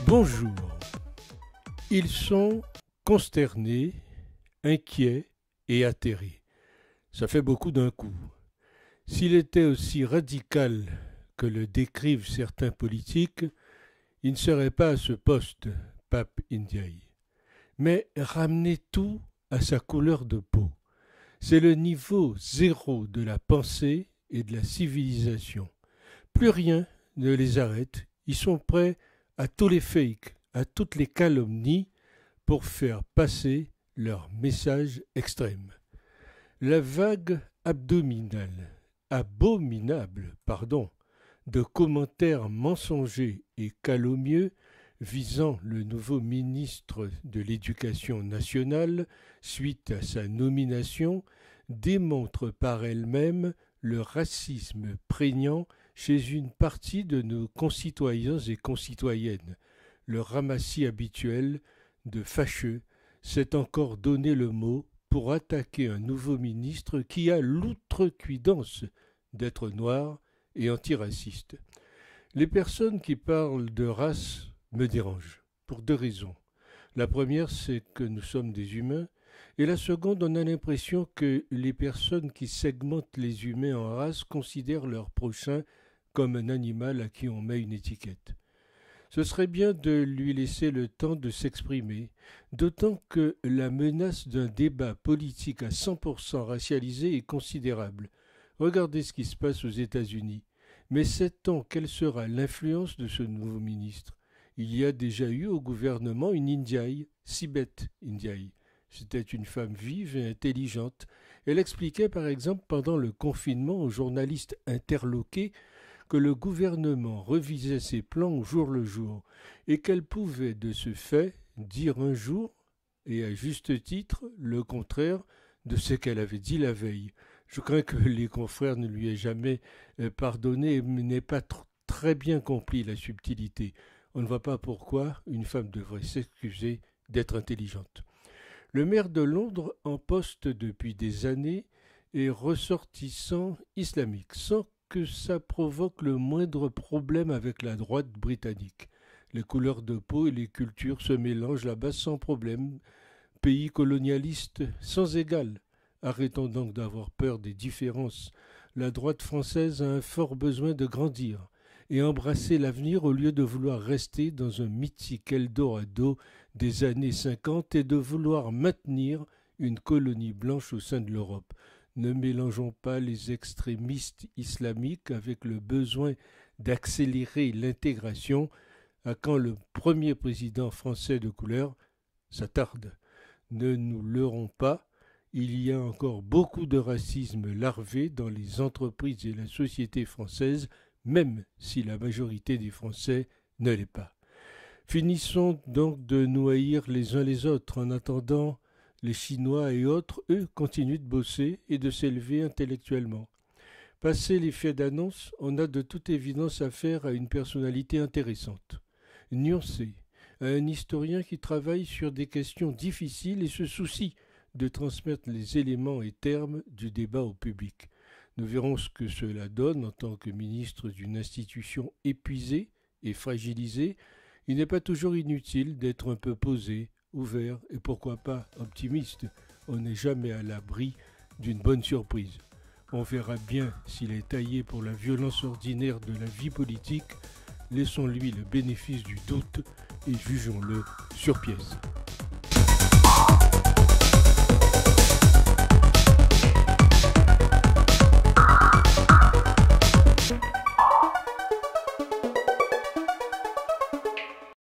Bonjour. Ils sont consternés, inquiets et atterrés. Ça fait beaucoup d'un coup. S'il était aussi radical que le décrivent certains politiques, il ne serait pas à ce poste, Pape Ndiaye. Mais ramener tout à sa couleur de peau, c'est le niveau zéro de la pensée et de la civilisation. Plus rien ne les arrête, ils sont prêts à tous les fakes, à toutes les calomnies pour faire passer leur message extrême. La vague abominable, de commentaires mensongers et calomnieux visant le nouveau ministre de l'Éducation nationale suite à sa nomination démontre par elle-même le racisme prégnant chez une partie de nos concitoyens et concitoyennes. Le ramassis habituel de fâcheux s'est encore donné le mot pour attaquer un nouveau ministre qui a l'outrecuidance d'être noir et antiraciste. Les personnes qui parlent de race me dérangent, pour deux raisons. La première, c'est que nous sommes des humains, et la seconde, on a l'impression que les personnes qui segmentent les humains en races considèrent leur prochain comme un animal à qui on met une étiquette. Ce serait bien de lui laisser le temps de s'exprimer, d'autant que la menace d'un débat politique à 100% racialisé est considérable. Regardez ce qui se passe aux États-Unis. Mais sait-on quelle sera l'influence de ce nouveau ministre ? Il y a déjà eu au gouvernement une Ndiaye, Sibeth Ndiaye. C'était une femme vive et intelligente. Elle expliquait par exemple pendant le confinement aux journalistes interloqués que le gouvernement revisait ses plans au jour le jour et qu'elle pouvait de ce fait dire un jour, et à juste titre, le contraire de ce qu'elle avait dit la veille. Je crains que les confrères ne lui aient jamais pardonné et n'aient pas très bien compris la subtilité. On ne voit pas pourquoi une femme devrait s'excuser d'être intelligente. Le maire de Londres, en poste depuis des années, est ressortissant islamique, sans que ça provoque le moindre problème avec la droite britannique. Les couleurs de peau et les cultures se mélangent là-bas sans problème. Pays colonialiste sans égal. Arrêtons donc d'avoir peur des différences. La droite française a un fort besoin de grandir et embrasser l'avenir au lieu de vouloir rester dans un mythique Eldorado des années 50 et de vouloir maintenir une colonie blanche au sein de l'Europe. Ne mélangeons pas les extrémistes islamiques avec le besoin d'accélérer l'intégration à quand le premier président français de couleur, ça tarde. Ne nous leurrons pas, il y a encore beaucoup de racisme larvé dans les entreprises et la société française, même si la majorité des Français ne l'est pas. Finissons donc de nous haïr les uns les autres. En attendant, les Chinois et autres, eux, continuent de bosser et de s'élever intellectuellement. Passé les faits d'annonce, on a de toute évidence affaire à une personnalité intéressante, nuancée, à un historien qui travaille sur des questions difficiles et se soucie de transmettre les éléments et termes du débat au public. Nous verrons ce que cela donne en tant que ministre d'une institution épuisée et fragilisée. Il n'est pas toujours inutile d'être un peu posé, ouvert et pourquoi pas optimiste. On n'est jamais à l'abri d'une bonne surprise. On verra bien s'il est taillé pour la violence ordinaire de la vie politique. Laissons-lui le bénéfice du doute et jugeons-le sur pièce.